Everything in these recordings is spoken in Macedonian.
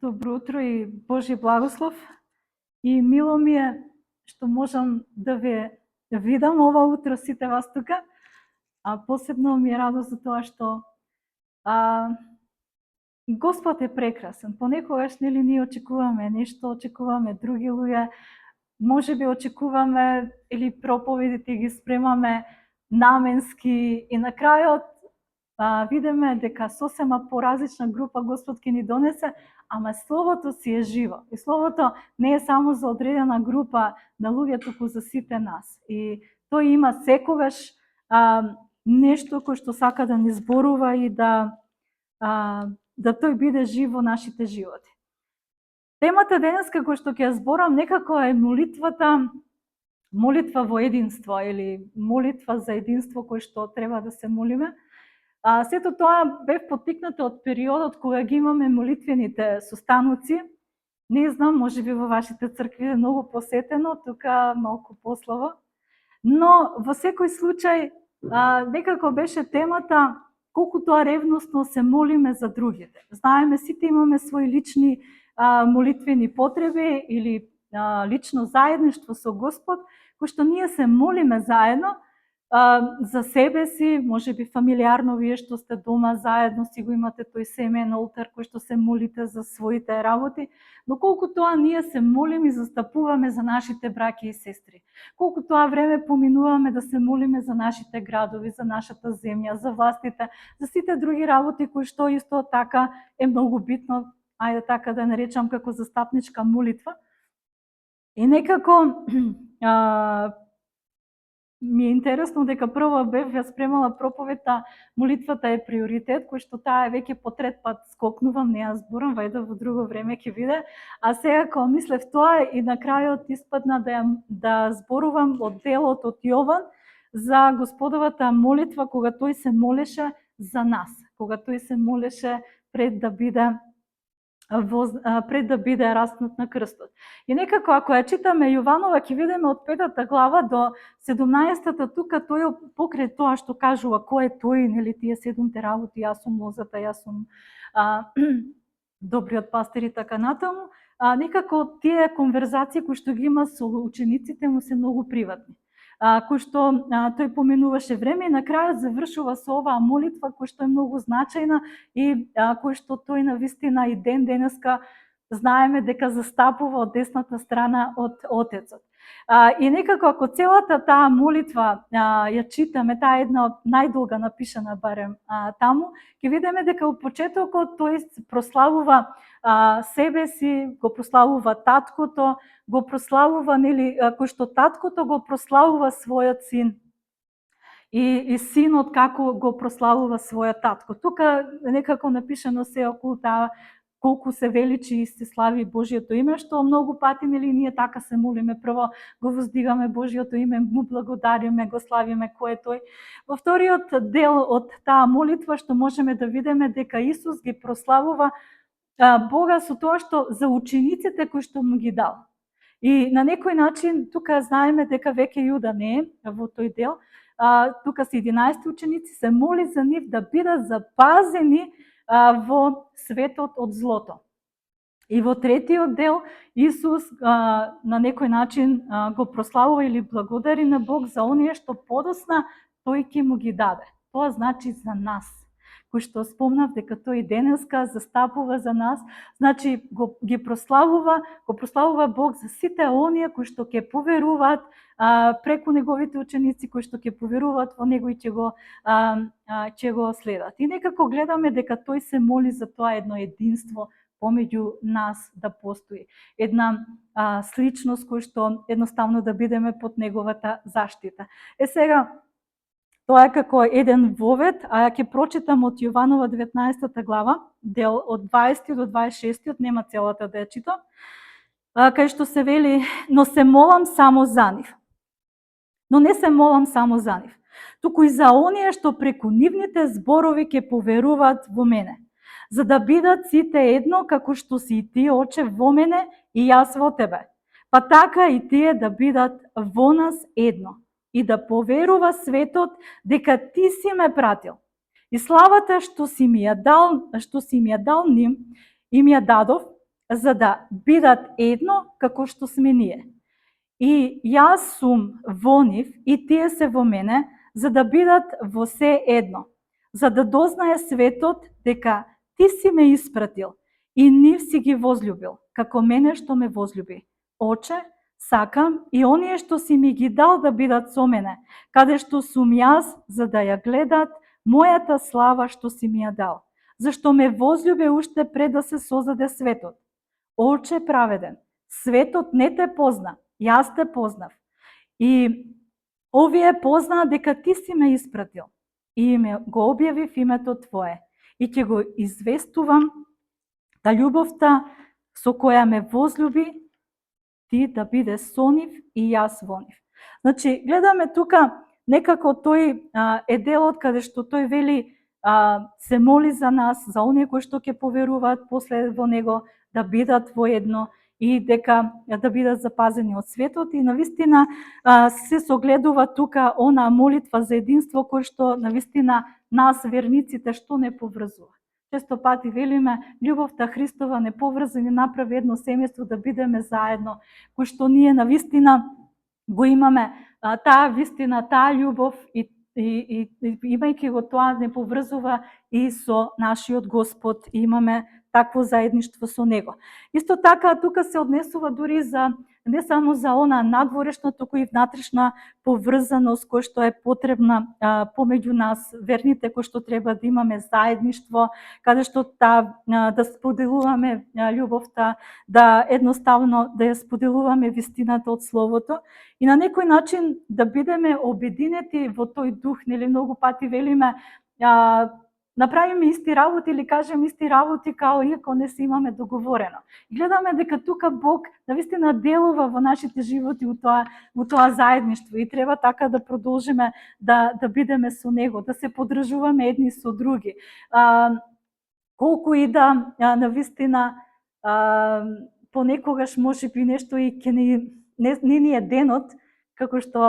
Добро утро и Божи благослов. И мило ми е што можам да ве видам ова утро сите вас тука. Посебно ми е радост за тоа што Господ е прекрасен. Понекогаш нели ние очекуваме нешто, очекуваме други луѓе, можеби очекуваме или проповедите ги спремаме наменски и на крајот видиме дека сосема поразлична група Господ ќе ни донесе, ама Словото си е живо. И Словото не е само за одредена група на луѓе, туку за сите нас. И тој има секогаш нешто кој што сака да ни зборува и да тој биде жив во нашите животи. Темата денеска кој што ќе ја зборам некако е молитва во единство или молитва за единство кој што треба да се молиме. Сето тоа бев поттикната од периодот кога ги имаме молитвените состаноци. Не знам, можеби во вашите цркви е многу посетено, тука малку пославо. Но во секој случај некако беше темата колку тоа ревностно се молиме за другите. Знаеме, сите имаме свои лични молитвени потреби или лично заедништво со Господ, кој што ние се молиме заедно за себе си, можеби фамилиарно, вие што сте дома заедно си го имате тој семеен олтар кој што се молите за своите работи, но колку тоа ние се молиме и застапуваме за нашите браќи и сестри. Колку тоа време поминуваме да се молиме за нашите градови, за нашата земја, за властите, за сите други работи кои што исто така е многу битно, ајде така да наречам како застапничка молитва. И некако ми е интересно дека прво бев ја спремала проповедта молитвата е приоритет, кој што таа е веќе по трет пат скокнувам, не ја зборам, вајде во друго време ќе биде. А сега кога мислев тоа и на крајот испадна да зборувам од делот од Јован за Господовата молитва кога тој се молеше за нас, кога тој се молеше пред да биде распнат на крстот. И некако ако ја читаме Јованова, ќе видиме од 5 глава до 17-та тука тој покрај тоа што кажува кој е тој, нели тие 7 работи, јас сум лозата, јас сум добриот пастир и така натаму, некако тие конверзации кои што ги има со учениците му се многу приватни. Кој што тој поменуваше време и на крајот завршува со оваа молитва кој што е многу значајна и кој што тој навистина и ден денеска знаеме дека застапува од десната страна од Отецот. И некако ако целата таа молитва ја читаме, таа е една од најдолга напишана барем таму, ќе видиме дека во почетокот тој прославува себе си, го прославува таткото, го прославува, нели, кој што таткото го прославува својот син. И синот како го прославува својот татко. Тука некако напишано се околу таа колку се величи и се слави Божјото име, што многу пати нели ние така се молиме, прво го воздигаме Божјото име, му благодариме, го славиме кој е тој. Во вториот дел од таа молитва што можеме да видиме дека Исус ги прославува Бога со тоа што за учениците кои што му ги дал. И на некој начин тука знаеме дека веќе Јуда не е во тој дел. Тука се 11 ученици, се моли за нив да бидат запазени во светот од злото. И во третиот дел Исус на некој начин го прославува или благодари на Бог за оние што подосна тој ќе му ги даде. Тоа значи за нас. Кој што спомнав дека тој денеска застапува за нас, значи го прославува Бог за сите оние кои што ќе поверуваат преку неговите ученици, кои што ќе поверуваат во него и ќе го следат. И некако гледаме дека тој се моли за тоа едно единство помеѓу нас да постои. Една сличност кој што едноставно да бидеме под неговата заштита. Сега, тоа е како еден вовед, а ја ќе прочитам од Јованова 19 глава, дел од 20 до 26, нема целата да ја читам, кај што се вели, но се молам само за нив. Но не се молам само за нив, туку и за оние што преку нивните зборови ќе поверуваат во мене, за да бидат сите едно како што си и ти, Оче, во мене и јас во тебе, па така и тие да бидат во нас едно, и да поверува светот дека ти си ме пратил. И славата што си ми ја дал ним, и ми ја дадов, за да бидат едно како што сме ние. И јас сум во нив и тие се во мене, за да бидат во се едно, за да дознае светот дека ти си ме испратил и нив си ги возлюбил, како мене што ме возлюби. Оче, сакам и оние што си ми ги дал да бидат со мене, каде што сум јас, за да ја гледат мојата слава што си ми ја дал, зашто ме возлюбе уште пред да се создаде светот. Оче праведен, светот не те позна, јас те познав. И овие познаа дека ти си ме испратил и ме го објавив името Твое и ќе го известувам да љубовта со која ме возлюби ти да биде со нив и јас во нив. Значи, гледаме тука некако тој е делот каде што тој вели се моли за нас, за оние кои што ќе поверуваат после во него, да бидат воедно и дека да бидат запазени од светот. И навистина се согледува тука она молитва за единство кој што навистина нас верниците што не поврзува. Често пати велиме, љубовта Христова не поврза и не направи едно семејство да бидеме заедно, кој што ние навистина го имаме таа вистина, таа љубов и имајќи го тоа не поврзува и со нашиот Господ, и имаме такво заедништво со него. Исто така тука се однесува дури за не само за она надворешно, туку и внатрешна поврзаност која што е потребна помеѓу нас, верните, кои што треба да имаме заедништво, каде што да споделуваме љубовта, да едноставно да ја споделуваме вистината од Словото и на некој начин да бидеме обединети во тој дух. Нели многу пати велиме направиме исти работи или кажеме исти работи као иако не се имаме договорено. И гледаме дека тука Бог навистина делува во нашите животи во тоа заедништво и треба така да продолжиме да бидеме со него, да се поддржуваме едни со други. Колку и да навистина понекогаш можеби нешто и ќе не ни е денот, како што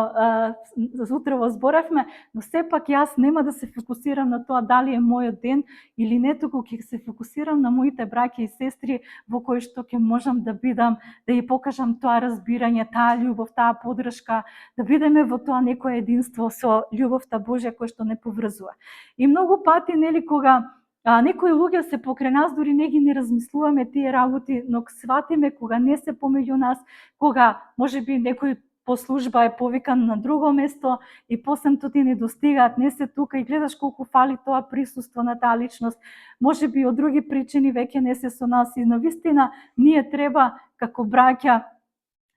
утрово зборавме, но сепак јас нема да се фокусирам на тоа дали е мојот ден или не, туку ќе се фокусирам на моите браќа и сестри во кои што ќе можам да бидам, да ја покажам тоа разбирање, таа љубов, таа поддршка, да бидеме во тоа некое единство со љубовта Божја која што не поврзува. И многу пати, нели, кога некои луѓе се покрај нас, дури не ги не размислуваме тие работи, но сватиме кога не се помеѓу нас, кога можеби некој по служба е повикан на друго место и посемто ти не достигаат, не се тука и гледаш колку фали тоа присуство на таа личност. Можеби од други причини веќе не се со нас и навистина ние треба како браќа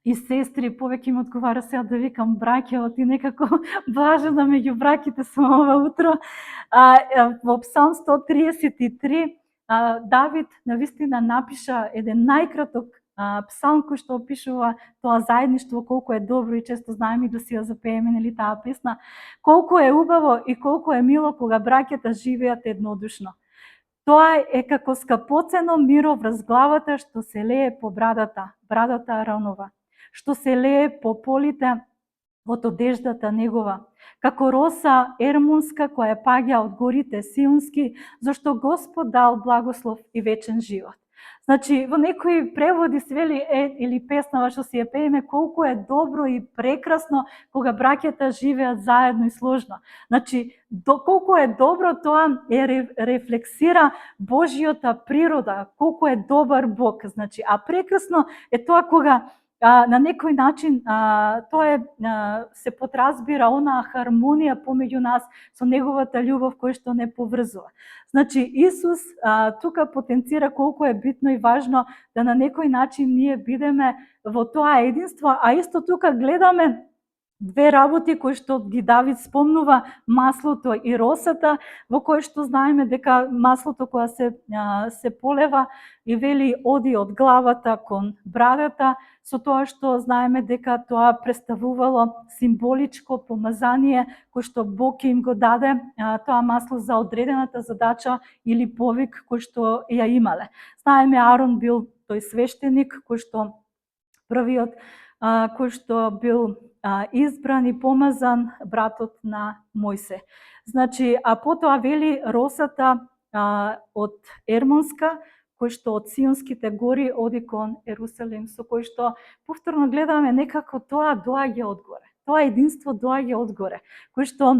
и сестри, повеќе ми одговара сега да викам браќа, и некако блажена меѓу браќите сум ова утро. Во Псалм 133 Давид навистина напиша еден најкраток псалм кој што опишува тоа заедништво, колку е добро и често знаеме да си ја запееме, нели, таа песна, колку е убаво и колку е мило кога браќата живеат еднодушно. Тоа е како скапоцено миро врз главата што се лее по брадата равнова, што се лее по полите од одеждата негова, како роса ермунска која паѓа од горите сионски, зашто Господ дал благослов и вечен живот. Значи, во некои преводи се вели или песнава што си ја пееме, колку е добро и прекрасно кога браќата живеат заедно и сложно. Значи, колку е добро тоа рефлексира Божјата природа, колку е добар Бог. Значи, а прекрасно е тоа кога на некој начин тоа се подразбира онаа хармонија помеѓу нас со неговата љубов која што не поврзува. Значи, Исус тука потенцира колку е битно и важно да на некој начин ние бидеме во тоа единство, а исто тука гледаме две работи кои што ги Давид спомнува, маслото и росата, во кои што знаеме дека маслото кога се полева и вели оди од главата кон брадата, со тоа што знаеме дека тоа представувало символичко помазание кој што Бог им го даде тоа масло за одредената задача или повик кој што ја имале. Знаеме Арон бил тој свештеник кој што првиот кој што бил избран и помазан братот на Мојсе. Значи, а потоа вели росата од ермонска кој што од Сионските гори оди кон Ерусалим, со кој што повторно гледаме некако тоа доаѓа одгоре. Тоа единство доаѓа одгоре, кој што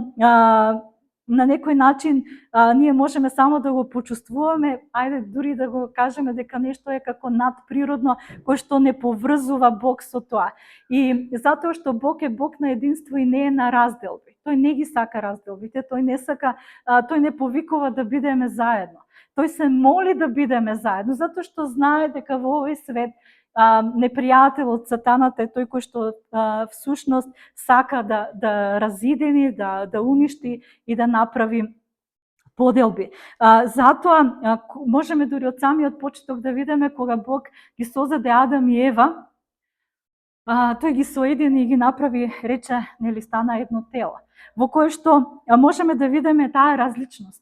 на некој начин ние можеме само да го почувствуваме, ајде дури да го кажеме дека нешто е како надприродно, кој што не поврзува Бог со тоа. И затоа што Бог е Бог на единство и не е на разделби. Тој не ги сака разделбите, тој не повикува да бидеме заедно. Тој се моли да бидеме заедно, затоа што знае дека во овој свет непријателот, сатаната е тој кој што всушност сака да разидени, да уништи и да направи поделби. Затоа можеме дури од самиот почеток да видиме кога Бог ги создаде Адам и Ева, тој ги соедини и ги направи, рече, нели стана едно тело, во кое што можеме да видиме таа различност.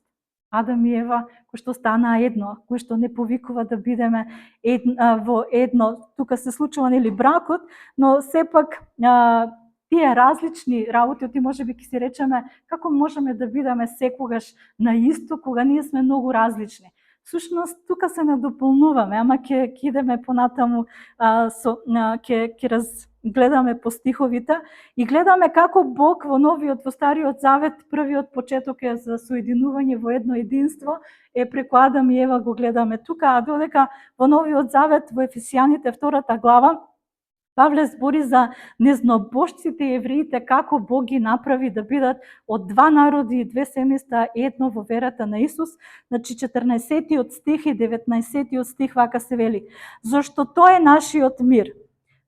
Адам и Ева, кои што стана едно, кои што не повикува да бидеме во едно. Тука се случува нели бракот, но сепак тие различни работи, ти можеби ќе си речеме како можеме да бидеме секогаш на исто кога ние сме многу различни. Всушност тука се надополнуваме, ама ќе идеме понатаму, ќе разгледаме по стиховите и гледаме како Бог во Новиот, во Стариот Завет, првиот почеток е за соединување во едно единство, е преку Адам и Ева го гледаме тука, а додека во Новиот Завет, во Ефесијаните 2 глава, Павле збори за незнабожците и евреите, како Бог ги направи да бидат од два народи и две семејства едно во верата на Исус. Значи 14 стих и 19 стих вака се вели: зашто тој е нашиот мир,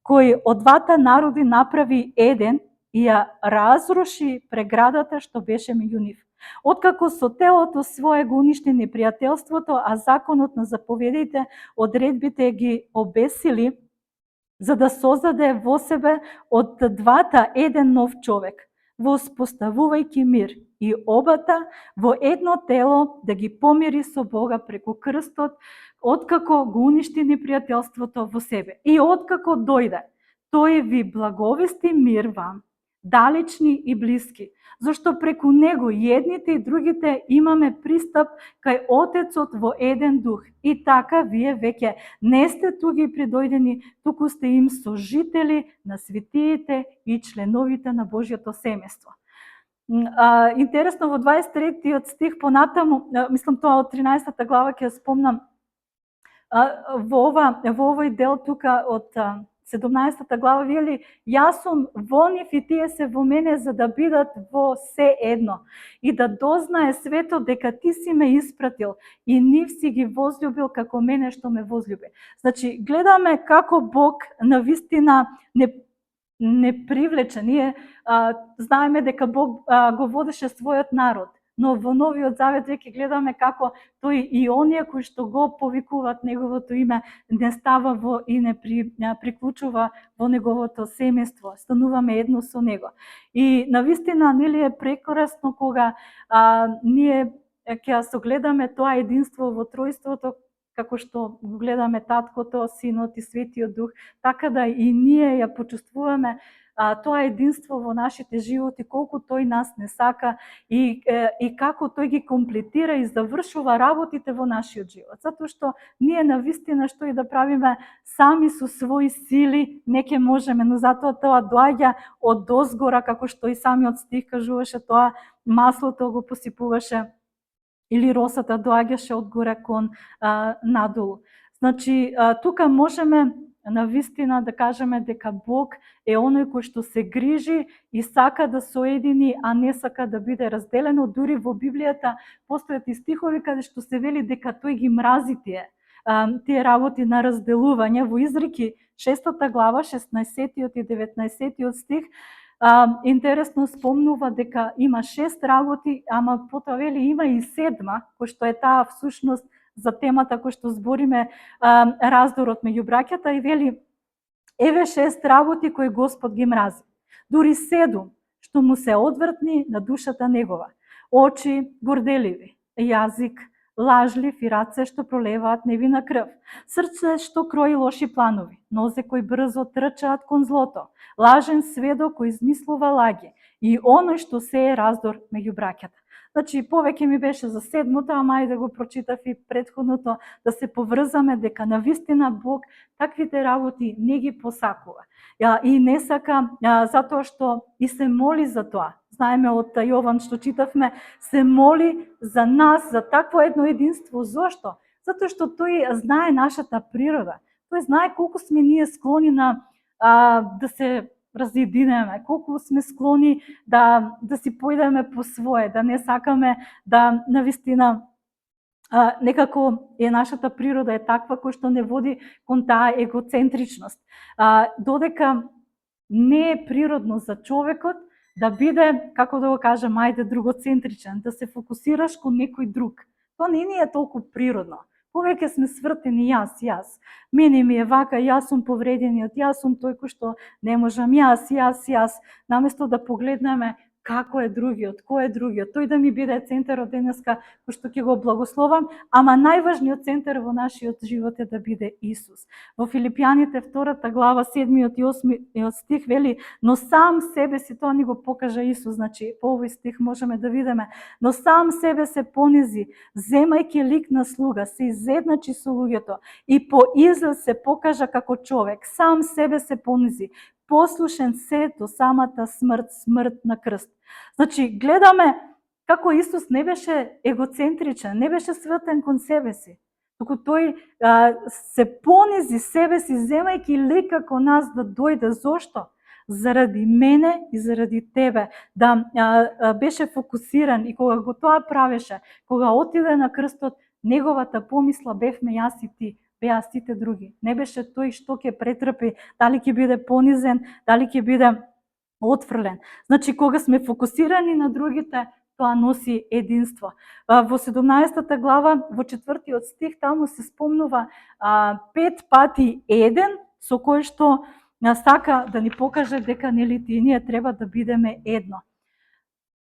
кој од двата народи направи еден и ја разруши преградата што беше меѓу нив. Откако со телото свое го уништи непријателството, а законот на заповедите, одредбите ги обесили, за да создаде во себе од двата еден нов човек, воспоставувајќи мир и обата во едно тело да ги помири со Бога преку крстот, откако го уништи непријателството во себе. И откако дојде, тој ви благовести мир вам, далечни и блиски, зашто преку него и едните и другите имаме пристап кај Отецот во еден дух. И така вие веќе не сте туги придојдени, туку сте им сожители на светиите и членовите на Божјото семејство. Интересно, во 23 стих понатаму, мислам тоа од 13 глава ќе спомнам, во овој дел тука од 17 глава вели: јас сум во нив и тие се во мене, за да бидат во се едно и да дознае светот дека ти си ме испратил и нив си ги возлюбил како мене што ме возлюби. Значи, гледаме како Бог навистина не привлече. Ние знаеме дека Бог го водеше својот народ, но во Новиот Завет веќе гледаме како тој и оние кои што го повикуваат неговото име не става во и не приклучува во неговото семејство. Стануваме едно со него. И навистина нели е прекрасно кога ние ќе согледаме тоа единство во тројството, како што го гледаме Таткото, Синот и Светиот Дух, така да и ние ја почувствуваме тоа единство во нашите животи, колку тој нас не сака и како тој ги комплетира и завршува работите во нашиот живот. Затоа што ние навистина што и да правиме сами со своји сили не ќе можеме, но затоа тоа доаѓа од дозгора, како што и самиот стих кажуваше, тоа маслото го посипуваше или росата доаѓаше од горе кон надолу. Значи, тука можеме навистина да кажеме дека Бог е оној кој што се грижи и сака да соедини, а не сака да биде разделено. Дури во Библијата постојат и стихови каде што се вели дека тој ги мрази тие работи на разделување. Во Изреки 6 глава, 16 и 19 стих, интересно спомнува дека има 6 работи, ама потоа вели има и 7, кој што е таа всушност за темата кој што збориме, раздорот меѓу браќата, и вели: еве 6 работи кои Господ ги мрази. Дури 7 што му се одвртни на душата негова: очи горделиви, јазик лажлив и раце што пролеваат невина крв, срце што крои лоши планови, нозе кои брзо трчаат кон злото, лажен сведок кој измислува лаги и оној што се е раздор меѓу браќата. Значи, повеќе ми беше за 7-то, ама и да го прочитав и претходното, да се поврзаме дека навистина Бог таквите работи не ги посакува. И не сака, затоа што и се моли за тоа. Знаеме од Јован што читавме, се моли за нас, за такво едно единство. Зошто? Затоа што тој знае нашата природа. Тој знае колку сме ние склони на да се разединеме, колку сме склони да си појдеме по свое, да не сакаме да навистина некако нашата природа е таква која што не води кон таа егоцентричност. Додека не е природно за човекот да биде, како да го кажем, ајде другоцентричен, да се фокусираш кон некој друг. Тоа не ни е толку природно. Повеќе сме свртени јас. Мене ми е вака, јас сум повредениот, јас сум тој кој што не можам, јас. Наместо да погледнеме како е другиот, кој е другиот, тој да ми биде центарот денеска кој што ќе го благословам, ама најважниот центар во нашиот живот е да биде Исус. Во Филипјаните 2 глава 7 и 8 стих вели: но сам себе си, тоа ни го покажа Исус, значи по овој стих можеме да видиме, но сам себе се понизи, земајќи лик на слуга, се изедначи со луѓето и по изглед се покажа како човек, сам себе се понизи, послушен се до самата смрт на крст. Значи, гледаме како Исус не беше егоцентричен, не беше свртен кон себе си, туку тој се понизи себе си, земајќи лик како нас да дојде. Зошто? Заради мене и заради тебе, да беше фокусиран, и кога го тоа правеше, кога отиде на крстот, неговата помисла бевме јас и ти, беа сите други. Не беше тој што ќе претрпи, дали ќе биде понизен, дали ќе биде отфрлен. Значи, кога сме фокусирани на другите, тоа носи единство. Во 17 глава, во 4 стих, таму се спомнува 5 пати еден, со кој што сака да ни покаже дека нели ти и ние треба да бидеме едно.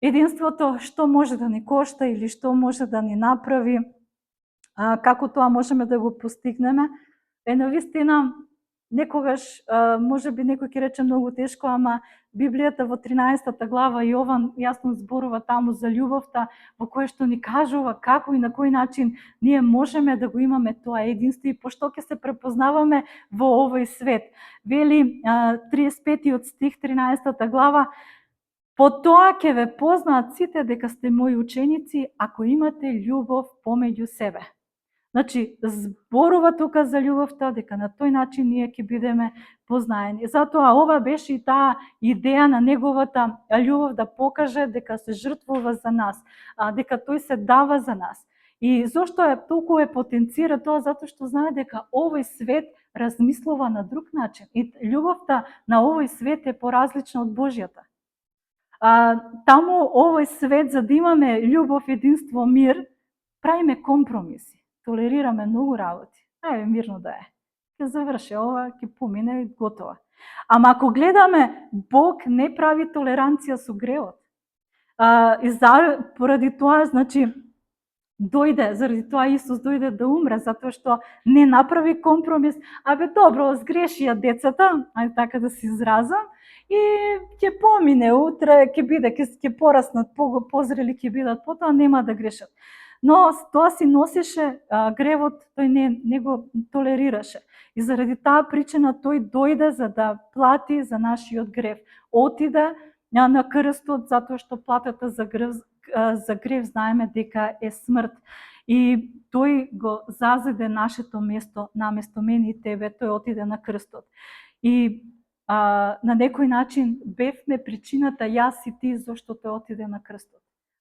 Единството што може да ни кошта или што може да ни направи, како тоа можеме да го постигнеме, е навистина некогаш, можеби некој ќе рече многу тешко, ама Библијата во 13 глава Јован јасно зборува таму за љубовта, во која што ни кажува како и на кој начин ние можеме да го имаме тоа единство и пошто ќе се препознаваме во овој свет. Вели 35 стих 13 глава: по тоа ќе ве познаат сите дека сте мои ученици, ако имате љубов помеѓу себе. Значи, зборува тука за љубовта, дека на тој начин ние ќе бидеме познаени. Затоа ова беше и таа идеја на неговата љубов, да покаже дека се жртвува за нас, дека тој се дава за нас. И зошто толку потенцира тоа? Затоа што знае дека овој свет размислува на друг начин. И љубовта на овој свет е поразлична од Божјата. Таму овој свет, за да имаме љубов, единство, мир, правиме компромиси. Толерираме многу работи. Ајде мирно да е. Ќе заврши ова, ќе помине и готово. Ама ако гледаме, Бог не прави толеранција со гревот. Поради тоа, значи, заради тоа Исус дојде да умре, затоа што не направи компромис. Добро, сгрешија децата, ајде така да се изразам, и ќе помине утре, ќе пораснат, позрели ќе бидат, потоа нема да грешат. Но тоа си носеше гревот, тој не го толерираше. И заради таа причина тој дојде за да плати за нашиот грев. Отиде на крстот затоа што платата за грев знаеме дека е смрт. И тој го зазеде нашето место наместо мене и тебе, тој отиде на крстот. И на некој начин бевме причината јас и ти зашто тој отиде на крстот.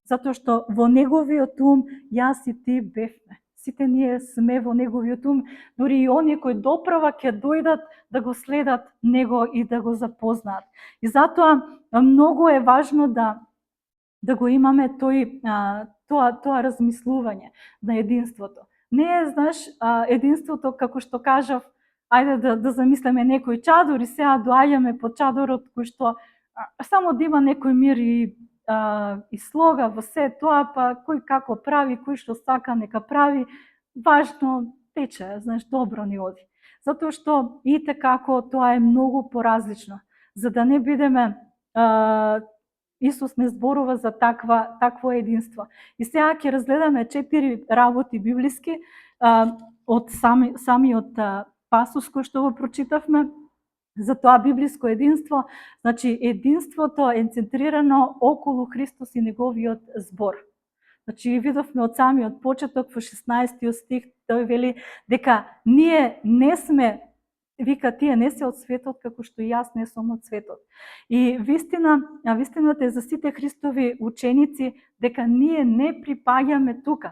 Затоа што во неговиот ум јас и ти бевме. Сите ние сме во неговиот ум, дури и оние кои доправа ќе дојдат да го следат него и да го запознаат. И затоа многу е важно да го имаме тоа размислување на единството. Не е, знаеш, единството како што кажав, ајде да замислиме некој чадор и сега доаѓаме по чадорот кој што само да има некој мир и слога во се тоа, па кој како прави, кој што сака нека прави, важно тече, знаеш, добро ни оди. Затоа што ите како тоа е многу поразлично, за да не бидеме Исус не зборува за такво единство. И сега ќе разгледаме 4 работи библиски од самиот пасус кој што го прочитавме за тоа библиско единство. Значи, единството е центрирано околу Христос и неговиот збор. Значи, видовме од самиот почеток во 16 стих, тој вели дека ние не сме, вика, тие не се од светот, како што и јас не сум од светот. И вистината е за сите Христови ученици дека ние не припаѓаме тука.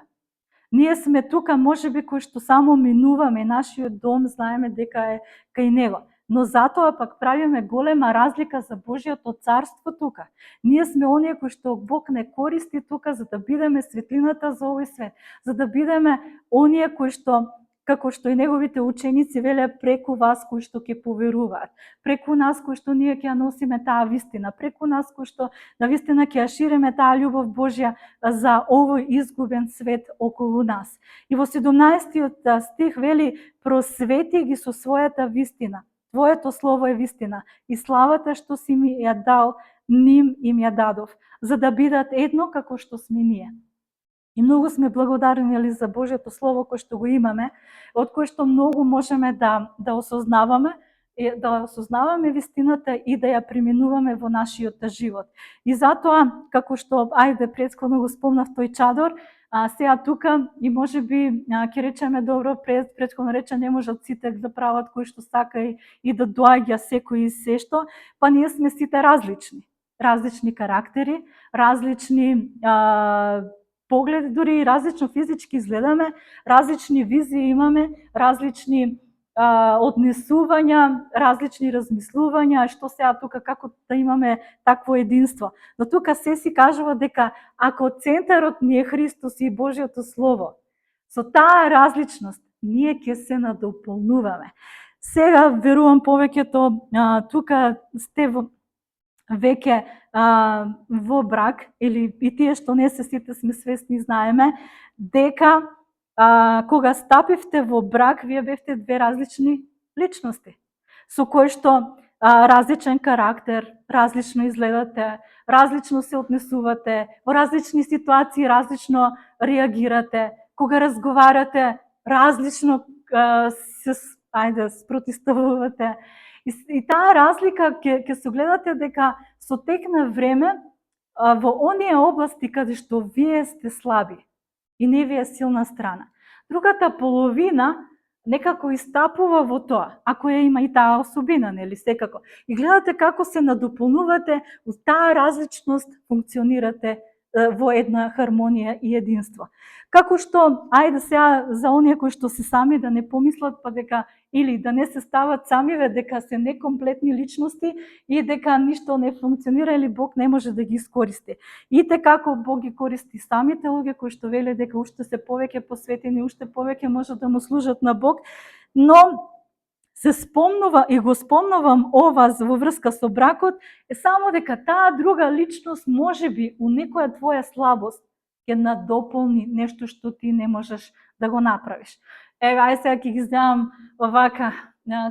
Ние сме тука, можеби, кои што само минуваме, нашиот дом знаеме дека е кај него. Но затоа пак правиме голема разлика за Божјото царство тука. Ние сме оние кои што Бог не користи тука за да бидеме светлината за овој свет, за да бидеме оние кои што, како што и неговите ученици веле, преку вас кои што ќе поверуваат, преку нас кои што ние ќе носиме таа вистина, преку нас кои што навистина ќе шириме таа љубов Божја за овој изгубен свет околу нас. И во 17 стих вели: просвети ги со својата вистина. Твоето слово е вистина и славата што си ми ја дал, ним им ја дадов, за да бидат едно како што сме ние. И многу сме благодарни за Божјото слово кој што го имаме, од кој што многу можеме да осознаваме, да осознаваме вистината и да ја применуваме во нашиот живот. И затоа, како што претходно го спомнав тој чадор, сега тука и можеби ќе речеме добро, претходно рече не можат сите да прават кој што сака и да доаѓа секој и се што, па ние сме сите различни. Различни карактери, различни поглед, дури и различно физички изгледаме, различни визии имаме, различни однесувања, различни размислувања, што сега тука како да имаме такво единство. Но тука се си кажува дека ако центарот ни е Христос и Божјото Слово, со таа различност ние ќе се надополнуваме. Сега верувам повеќето тука сте веќе во брак, или и тие што не се сите сме свесни, знаеме дека кога стапивте во брак, вие бевте две различни личности, со кои што различен карактер, различно изгледате, различно се однесувате, во различни ситуации различно реагирате, кога разговарате, различно се спротивставувате. И таа разлика ќе се гледате дека со тек на време во оние области каде што вие сте слаби и не ви е силна страна, другата половина некако истапува во тоа, ако ја има и таа особина, нели, секако. И гледате како се надополнувате, од таа различност функционирате во една хармонија и единство. Како што, сега за оние кои што се сами да не помислат па дека или да не се стават самиве дека се некомплетни личности и дека ништо не функционира или Бог не може да ги искористи. И како Бог ги користи самите луѓе кои што веле дека уште се повеќе посветени, уште повеќе можат да му служат на Бог, но се спомнува и го спомнувам ова во врска со бракот, е само дека таа друга личност можеби у некоја твоја слабост ќе надополни нешто што ти не можеш да го направиш. Сега ќе ги знам овака,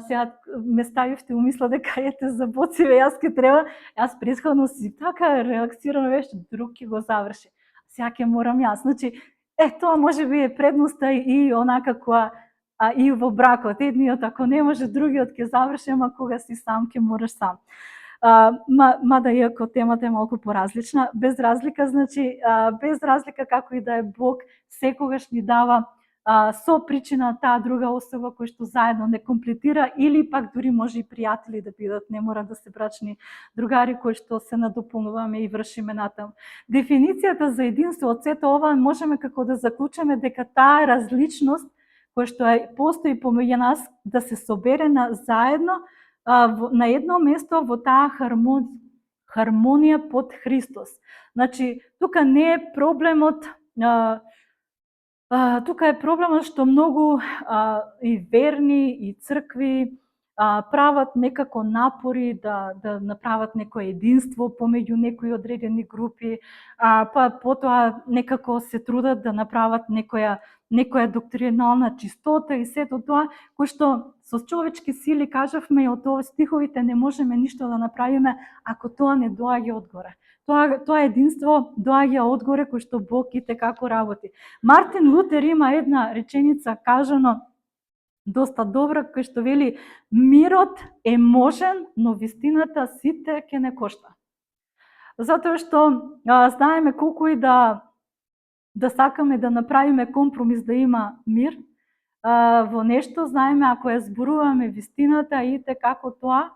сега ме ставивте умисла дека ете забоциве, јас ќе треба, јас претходно си така релаксирано беше, друг ќе го заврши. Сега ќе морам јас. Значи, тоа можеби е предноста и онака која и во бракот. Едниот ако не може, другиот ќе заврши, ама кога си сам ќе мораш сам. Мада иако темата е малку поразлична, без разлика, значи, без разлика како и да е Бог, секогаш ни дава со причина таа друга особа кој што заедно не комплетира, или пак дури може и пријатели да бидат, не мора да се брачни другари кои што се надополнуваме и вршиме натаму. Дефиницијата за единство од сето ова можеме како да заклучиме дека таа различност која што постои помеѓу нас да се собере заедно на едно место во таа хармонија под Христос. Значи, тука не е проблемот, тука е проблемот што многу и верни, и цркви, прават некако напори да направат некое единство помеѓу некои одредени групи, па потоа некако се трудат да направат некоја доктринална чистота и сето тоа, кој што со човечки сили, кажавме и од овој стиховите, не можеме ништо да направиме ако тоа не доаѓа одгоре. Тоа единство доаѓа одгоре кој што Бог и како работи. Мартин Лутер има една реченица кажано доста добра, кој што вели: мирот е можен, но вистината сите ќе не кошта. Затоа што знаеме колку и да сакаме да направиме компромис да има мир во нешто, знаеме ако ја зборуваме вистината и како тоа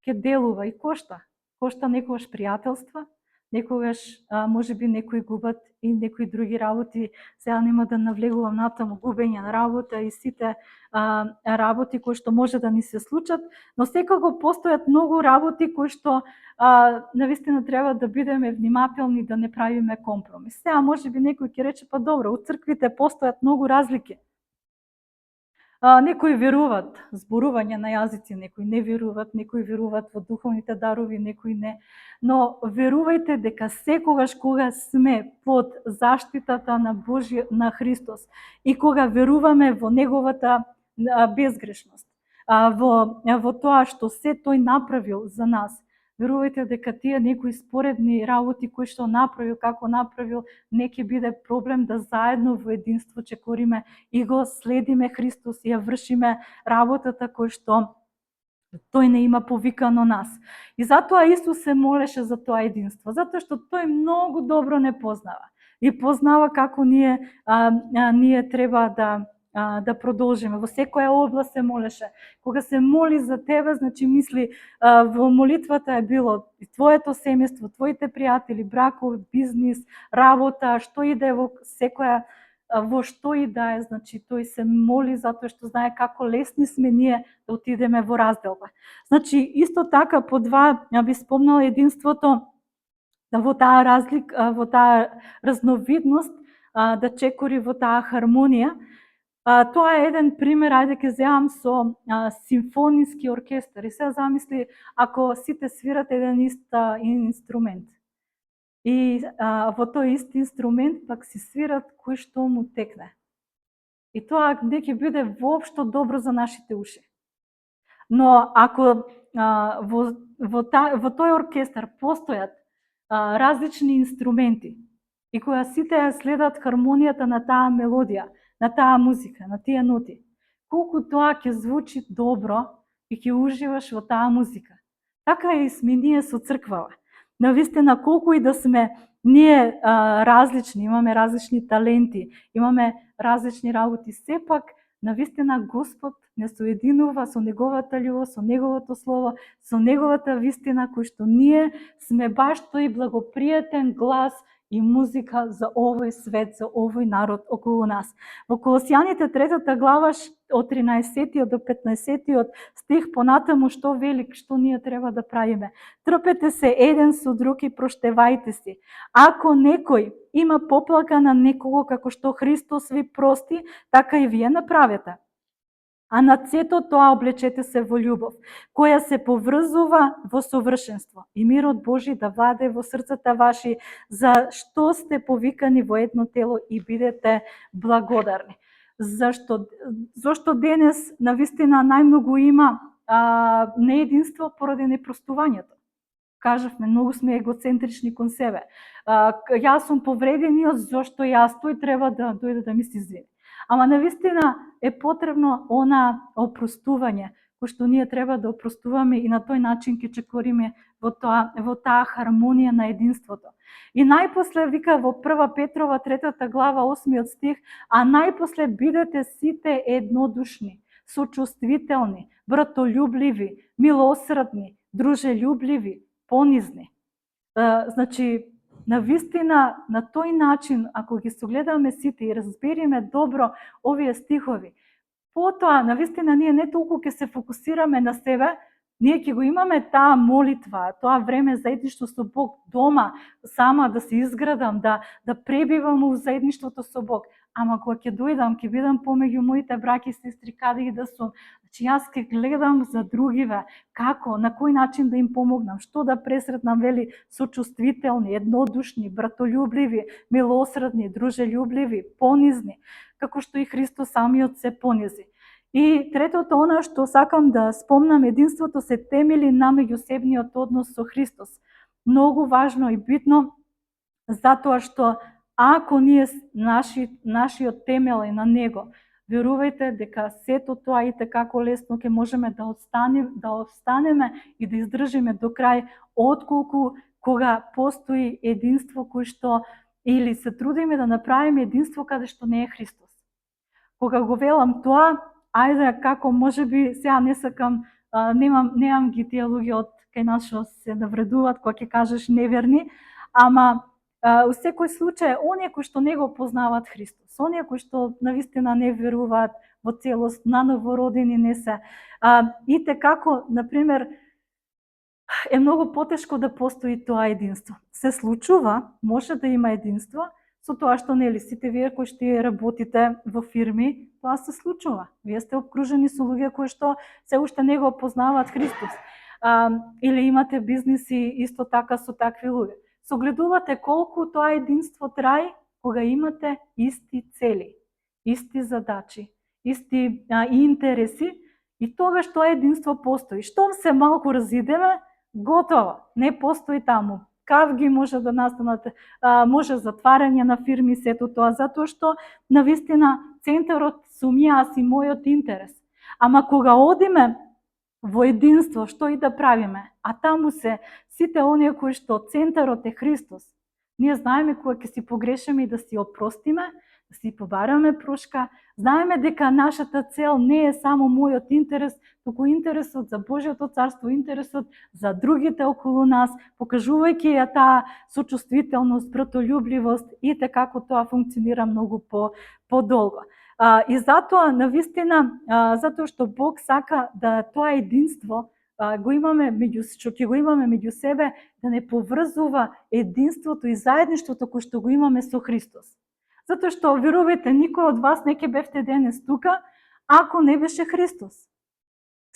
ќе делува и кошта. Кошта некогаш пријателства, некогаш можеби некои губат и некои други работи, сега нема да навлегувам натаму, губење на работа и сите работи кои што може да ни се случат, но секако постојат многу работи кои што навистина треба да бидеме внимателни да не правиме компромис. Сега можеби некој ќе рече, па добро, у црквите постојат многу разлики. Некои веруваат зборување на јазици, некои не веруваат, некои веруваат во духовните дарови, некои не. Но верувајте дека секогаш кога сме под заштитата на Христос и кога веруваме во неговата безгрешност, во тоа што се тој направил за нас, верувајте дека тие некои споредни работи кои што направил, како направил, не ќе биде проблем да заедно во единство чекориме и го следиме Христос и ја вршиме работата кој што тој не има повикано нас. И затоа Исус се молеше за тоа единство, затоа што тој многу добро не познава и познава како ние треба да продолжиме. Во секоја област се молеше. Кога се моли за тебе, значи мисли, во молитвата е било и твоето семејство, твоите пријатели, браков, бизнис, работа, што и да е во што и да е, значи тој се моли затоа што знае како лесни сме ние да отидеме во разделба. Значи исто така по два би спомнала единството во таа разлика, во таа разновидност да чекори во таа хармонија. Тоа е еден пример, ајде ќе земам со симфониски оркестар. И сега замисли ако сите свират еден ист инструмент. И во тој ист инструмент пак си свират кој што му текне. И тоа не ќе биде воопшто добро за нашите уши. Но ако во тој оркестар постојат различни инструменти и кога сите ја следат хармонијата на таа мелодија, на таа музика, на тие ноти, колку тоа ќе звучи добро и ќе уживаш во таа музика. Така и сме ние со црквава. Навистина, колку и да сме ние различни, имаме различни таленти, имаме различни работи, сепак навистина Господ не соединува со неговата љубов, со неговото слово, со неговата вистина, кој што ние сме баш тој благопријатен глас и музика за овој свет, за овој народ околу нас. Во Колосјаните 3 глава од 13 до 15 стих понатаму што вели, што ние треба да правиме. Трпете се еден со друг и проштевајте си. Ако некој има поплака на некого како што Христос ви прости, така и вие направете. А над сето тоа облечете се во љубов, која се поврзува во совршенство. И мирот Божи да владе во срцата ваши, за што сте повикани во едно тело и бидете благодарни. Зошто денес навистина најмногу има неединство поради непростувањето. Кажавме, многу сме егоцентрични кон себе. Јас сум повредениот, зошто јас, тој треба да дојде да ми се извини. Ама навистина е потребно она опростување, кој што ние треба да опростуваме и на тој начин ќе чекориме во таа хармонија на единството. И најпосле вика во 1 Петрова 3 глава 8 стих, а најпосле бидете сите еднодушни, сочувствителни, братолюбливи, милосрдни, дружелюбливи, понизни. Значи, навистина, на тој начин, ако ги согледаме сите и разбериме добро овие стихови, потоа, навистина, ние не толку ќе се фокусираме на себе, Ние ќе го имаме таа молитва, тоа време заедништво со Бог дома, сама да се изградам, да пребивам во заедништвото со Бог. Ама кога ќе дојдам, ќе бидам помеѓу моите браќи и сестри каде и да сум. Значи јас ќе гледам за другиве, како, на кој начин да им помогнам, што да пресретнам, вели, сочувствителни, еднодушни, братолюбливи, милосредни, дружелюбливи, понизни, како што и Христос самиот се понизи. И третото, она што сакам да спомнам, единството се темели на меѓусебниот однос со Христос. Многу важно и битно, затоа што ако ние нашиот темел е на Него, верувајте дека сето тоа и како лесно ќе можеме да останеме и да издржиме до крај, отколку кога постои единство кој што, или се трудиме да направиме единство каде што не е Христос. Кога го велам тоа, ајде како можеби сега не сакам, немам ги тие луѓе од кај нас што се навредуваат кога ќе кажеш неверни, ама у секој случај оние кои што не го познаваат Христос, оние кои што навистина не веруваат во целост, нановородени не се, и како, например, е многу потешко да постои тоа единство. Се случува, може да има единство, со тоа што нели сите вие кои што работите во фирми, тоа се случува. Вие сте обкружени со луѓе кои што се уште не го познаваат Христос. Или имате бизниси исто така со такви луѓе. Согледувате колку тоа единство трае кога имате исти цели, исти задачи, исти интереси, и тогаш тоа единство постои. Штом се малку разидеме, готово, не постои таму. Кавги може да настанат, може затварање на фирми, сето тоа, затоа што навистина центарот сум јас и мојот интерес. Ама кога одиме во единство, што и да правиме, а таму се сите оние кои што центарот е Христос, ние знаеме кога ќе си погрешиме и да си опростиме, да си побараме прошка, знаеме дека нашата цел не е само мојот интерес, туку интересот за Божјото царство, интересот за другите околу нас, покажувајќи ја таа сочувствителност, братолюбливост, и како тоа функционира многу подолго. И затоа, навистина, затоа што Бог сака да тоа единство го имаме што ќе го имаме меѓу себе, да не поврзува единството и заедништвото кој што го имаме со Христос. Затоа што, верувајте, никој од вас не ќе бевте денес тука, ако не беше Христос.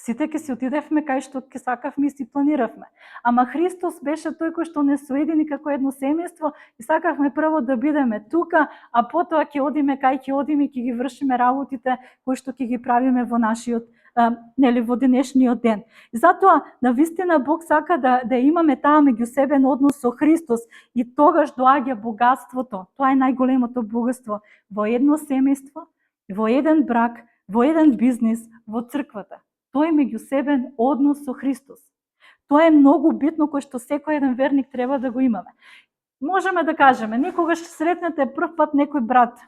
Сите ќе си отидевме кај што ќе сакавме и си планиравме. Ама Христос беше тој кој што не соедини како едно семејство и сакавме прво да бидеме тука, а потоа ќе одиме кај ќе одиме и ќе ги вршиме работите кои што ќе ги правиме во нашиот во денешниот ден. И затоа, навистина, Бог сака да имаме таа меѓусебен однос со Христос, и тогаш доаѓа богатството. Тоа е најголемото богатство во едно семејство, во еден брак, во еден бизнис, во црквата. Тој е меѓусебен однос со Христос. Тоа е многу битно, кој што секој еден верник треба да го имаме. Можеме да кажеме, некогаш сретнете прв пат некој брат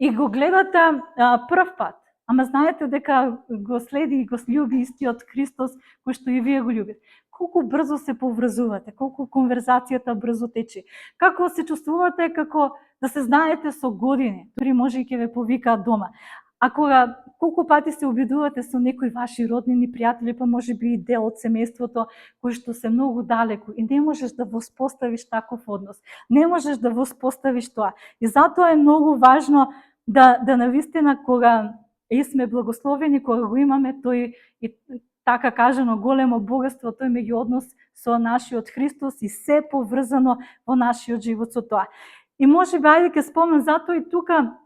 и го гледате прв пат, ама знаете дека го следи и го љуби истиот Христос кој што и вие го љубите. Колку брзо се поврзувате, колку конверзацијата брзо тече, како се чувствувате, како да се знаете со години, дури може и ќе ве повикаат дома. А колку пати се обидувате со некои ваши роднини, пријатели, па може би и дел од семејството, кои што се многу далеку, и не можеш да воспоставиш таков однос, не можеш да воспоставиш тоа. И затоа е многу важно да навистина, кога и сме благословени, кога го имаме тој, и така кажано, големо богатство, тој меѓуоднос со нашиот Христос, и се поврзано во нашиот живот со тоа. И може би, ајде ке спомнам, затоа и тука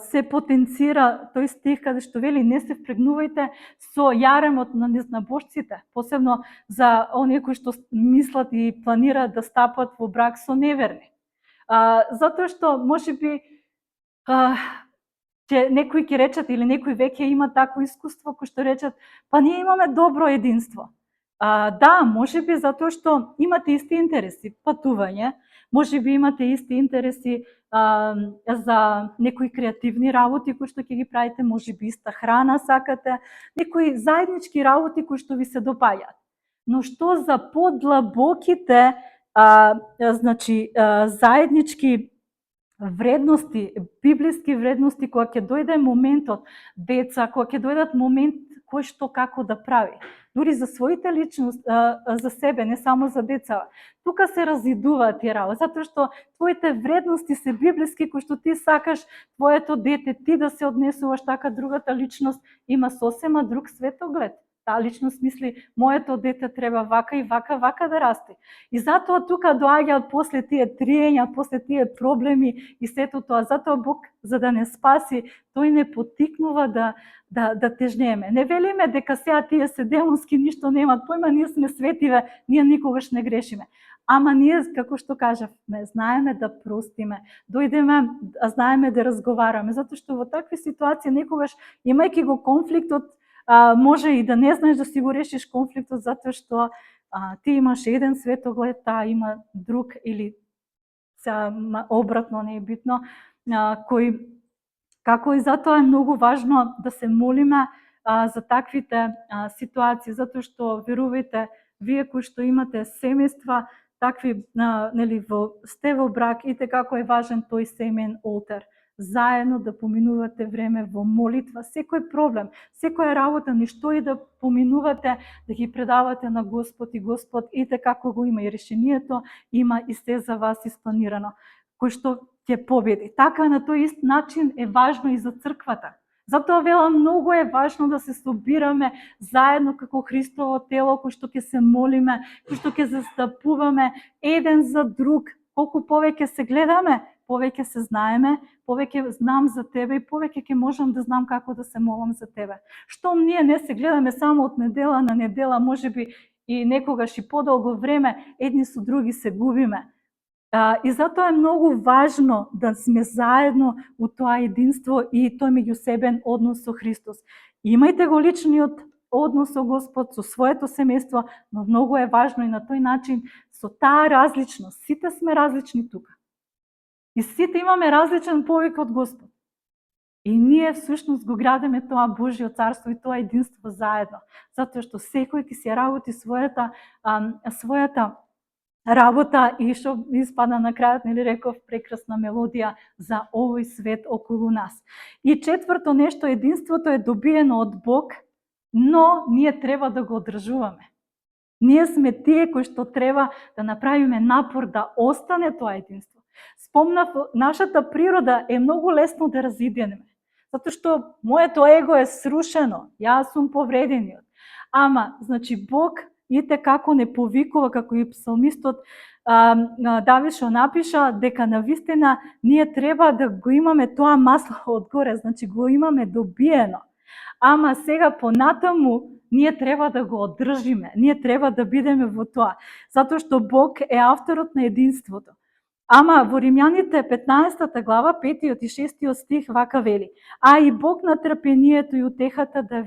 се потенцира тој стих каде што вели: не се впрегнувајте со јаремот на незнабожците, посебно за оние кои што мислат и планираат да стапат во брак со неверни. Затоа што може би некои ќе речат, или некои веќе има такво искуство, кои што речат: па ние имаме добро единство. Да, може би затоа што имате исти интереси, патување, може би имате исти интереси за некои креативни работи кои што ќе ги правите, може би иста храна сакате, некои заеднички работи кои што ви се допаѓаат. Но што за подлабоките заеднички вредности, библиски вредности, кога ќе дојде моментот, деца, кога ќе дојдат момент кој што како да прави. Дури за своите личност, за себе, не само за деца. Тука се разидуваат тие работи, затоа што твоите вредности се библиски, кои што ти сакаш твоето дете, ти да се однесуваш така, другата личност има сосема друг светоглед. Таа личност мисли, моето дете треба вака и вака да расте. И затоа тука доаѓаат после тие триења, после тие проблеми и сето тоа. Затоа Бог, за да не спаси, тој не поттикнува да тежнееме. Не велиме дека сега тие се демонски, ништо немат појма, ние сме светиве, ние никогаш не грешиме. Ама ние, како што кажавме, знаеме да простиме, дојдеме, знаеме да разговараме, затоа што во такви ситуации некогаш, имајќи го конфликтот, може и да не знаеш да си го решиш конфликтот, затоа што ти имаш еден светоглед, таа има друг, или обратно, не е битно, кој, како и затоа е многу важно да се молиме за таквите ситуации, затоа што, верувајте, вие кои што имате семејства, такви, нели, сте во брак, и како е важен тој семеен олтар. Заедно да поминувате време во молитва, секој проблем, секоја работа, ништо и да поминувате, да ги предавате на Господ, и Господ и како го има и решението, има и се за вас испланирано, кој што ќе победи. Така на тој ист начин е важно и за црквата. Затоа велам, многу е важно да се собираме заедно како Христово тело, кој што ќе се молиме, кој што ќе застапуваме еден за друг. Колку повеќе се гледаме, повеќе се знаеме, повеќе знам за тебе и повеќе ќе можам да знам како да се молам за тебе. Штом ние не се гледаме само од недела на недела, можеби и некогаш и подолго време, едни со други се губиме. И затоа е многу важно да сме заедно у тоа единство и тој меѓусебен однос со Христос. Имајте го личниот однос со Господ, со своето семејство, но многу е важно и на тој начин, со таа различност. Сите сме различни тука. И сите имаме различен повик од Господ. И ние всушност го градиме тоа Божјо царство и тоа единство заедно. Затоа што секој ќе си работи својата работа, и што испада на крајот, нели реков, прекрасна мелодија за овој свет околу нас. И четврто нешто, единството е добиено од Бог, но ние треба да го одржуваме. Ние сме тие кои што треба да направиме напор да остане тоа единство. Спомнав, нашата природа е многу лесно да разиденеме, затоа што моето его е срушено, јас сум повредениот. Ама, значи, Бог и како не повикува, како и псалмистот Давид што напиша, дека навистина ние треба да го имаме тоа масло одгоре, значи го имаме добиено. Ама сега понатаму ние треба да го одржиме, ние треба да бидеме во тоа, затоа што Бог е авторот на единството. Ама во Римјаните 15 глава, 5 и 6 стих вака вели: а и Бог на трпението и утехата да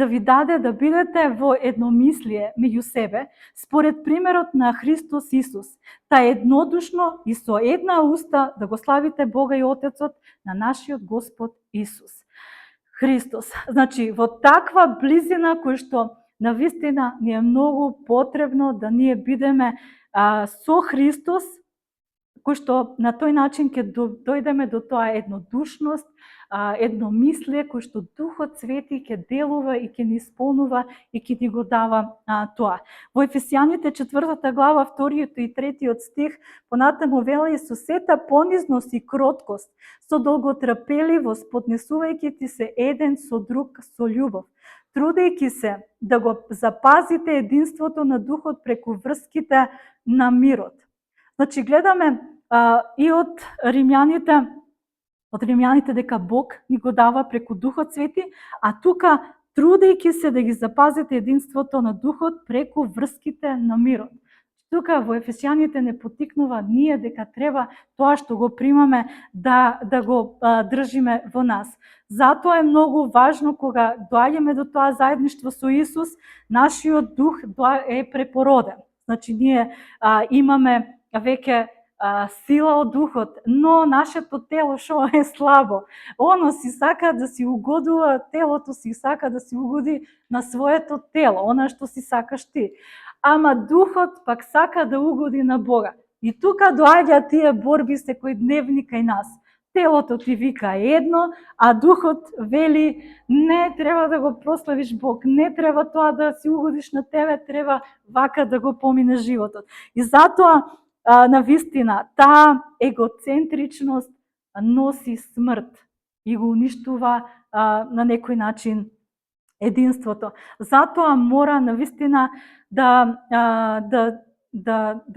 ви даде, да бидете во едномислие меѓу себе, според примерот на Христос Исус, та еднодушно и со една уста да го славите Бога и Отецот на нашиот Господ Исус Христос. Значи, во таква близина кој што навистина ни е многу потребно да ние бидеме со Христос, кој што на тој начин ќе дојдеме до тоа еднодушност, едномислие, кој што Духот Свети ќе делува и ќе ни исполнува и ќе ни го дава тоа. Во Ефесијаните 4 глава, 2 и 3 стих, понатаму вели: со сета понизност и кроткост, со долготрпеливост, поднесувајќи се еден со друг со љубов, трудејќи се да го запазите единството на Духот преку врските на мирот. Значи, гледаме и од Римјаните дека Бог ни го дава преку Духот Свети, а тука трудејќи се да ги запазите единството на Духот преку врските на мирот. Тука во Ефесијаните не поттикнува ние дека треба тоа што го примаме да го држиме во нас. Затоа е многу важно кога доаѓаме до тоа заедништво со Исус, нашиот дух е препороден. Значи, ние имаме веќе сила од Духот, но нашето тело што е слабо. Оно си сака да си угодува, телото си сака да си угоди на своето тело, она што си сакаш ти. Ама Духот пак сака да угоди на Бога. И тука доаѓа тие борби секојдневни кај нас. телото ти вика едно, а духот вели не треба да го прославиш Бог, не треба тоа да си угодиш на тебе, треба вака да го поминеш животот. И затоа навистина таа егоцентричност носи смрт и го уништува на некој начин единството. Затоа мора навистина да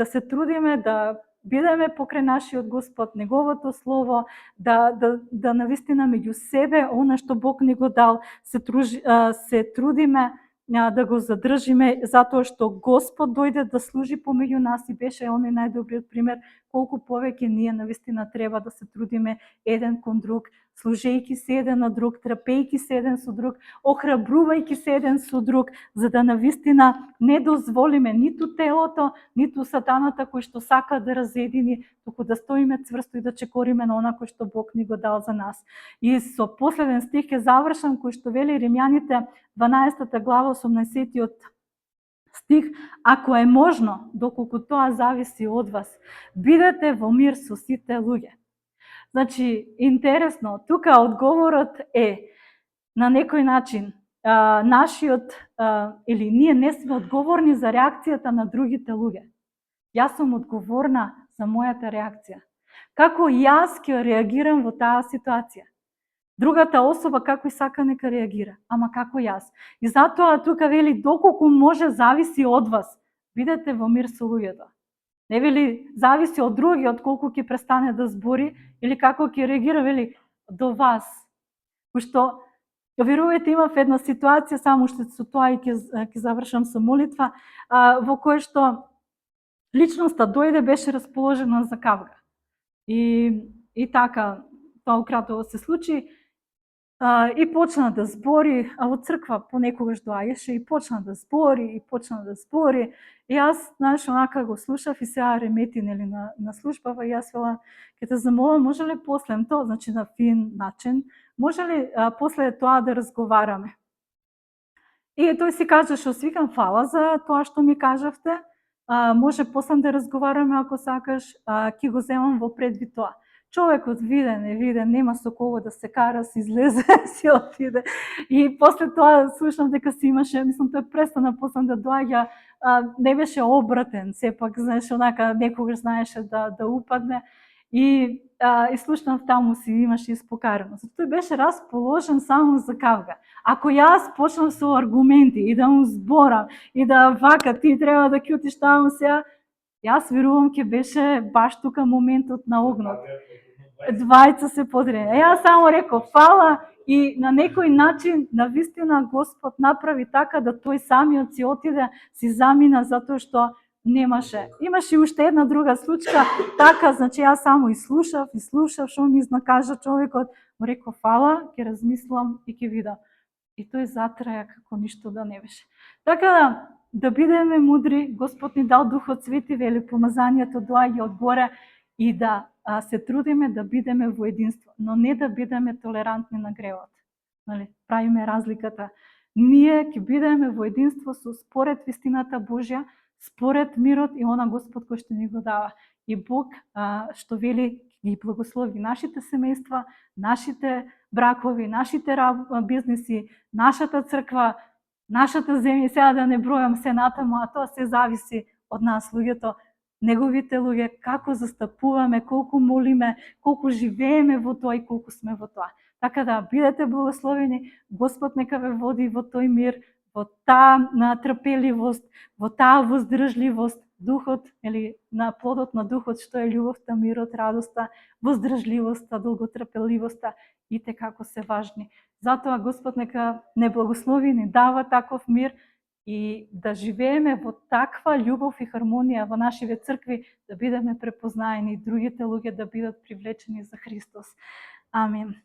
се трудиме да бидеме покрај нашиот Господ, неговото слово, да навистина меѓу себе она што Бог ни го дал, се трудиме да го задржиме, затоа што Господ дојде да служи помеѓу нас и беше оној најдобриот пример колку повеќе ние навистина треба да се трудиме еден кон друг, служејќи се еден на друг, трпејќи се еден со друг, охрабрувајќи се еден со друг, за да навистина не дозволиме ниту телото, ниту сатаната кој што сака да разедини, туку да стоиме цврсто и да чекориме на она кој што Бог ни го дал за нас. И со последен стих ќе завршам, кој што вели Римјаните 12 глава 18 стих: ако е можно, доколку тоа зависи од вас, бидете во мир со сите луѓе. Значи, интересно, тука одговорот е на некој начин нашиот, или ние не сме одговорни за реакцијата на другите луѓе. Јас сум одговорна за мојата реакција. Како јас ќе реагирам во таа ситуација? Другата особа како и сака нека реагира, ама како јас. И затоа тука вели доколку може зависи од вас, бидете во мир со луѓето. Не вели зависи од другиот колку ќе престане да збори или како ќе реагира, вели до вас. Кој што, верувате, имав една ситуација, само што со тоа и ќе завршам со молитва, во кој што личноста дојде, беше расположена за кавга. И така, тоа укратово се случи, и почна да збори, а во црква понекогаш доаѓаше и почна да збори, и јас, знаеш, онака го слушав и сега ремети, нели, на службава, и јас велам, ќе те замолам, може ли после тоа, значи на фин начин, може ли после тоа да разговараме? И тој си кажа, што свикам, фала за тоа што ми кажавте, може после да разговараме ако сакаш, ќе го земам во предвид тоа. Човекот виде, не виде, нема со кого да се кара, си излезе, си отиде. И после тоа слушам дека си имаше, мислам, тој престана после да доаѓа, не беше обратен, сепак, знаеш, онака некогаш знаеше да упадне. И слушнав таму си имаше испокареност. Тој беше расположен само за кавга. Ако јас почнам со аргументи и да му зборам и да вака ти треба да ќутиш таму сега, јас верувам ќе беше баш тука моментот на огнот. Двајца се подрени. Јас само реков фала и на некој начин навистина Господ направи така да тој самиот си отиде, си замина затоа што немаше. Имаше уште една друга случка, така, значи јас само и слушав, што ми изнакажа човекот, му реков фала, ќе размислам и ќе видам. И тој затраја како ништо да не беше. Така да бидеме мудри, Господ ни дал Духот Свети, вели помазанието доаѓа од горе, и да се трудиме да бидеме во единство, но не да бидеме толерантни на гревот. Нали, правиме разликата. Ние ќе бидеме во единство со според вистината Божја, според мирот и она Господ кој што ни го дава. И Бог што вели ги благослови нашите семејства, нашите бракови, нашите бизнеси, нашата црква, нашата земја, сега да не бројам се натаму, а тоа се зависи од нас луѓето, неговите луѓе, како застапуваме, колку молиме, колку живееме во тоа и колку сме во тоа. Така да бидете благословени, Господ нека ве води во тој мир, во таа трпеливост, во таа воздржливост, духот, или на плодот на духот, што е љубовта, мирот, радоста, воздржливоста, долготрпеливоста, и те како се важни. Затоа Господ нека не благослови, ни дава таков мир, и да живееме во таква љубов и хармонија во нашите цркви, да бидеме препознаени и другите луѓе да бидат привлечени за Христос. Амин.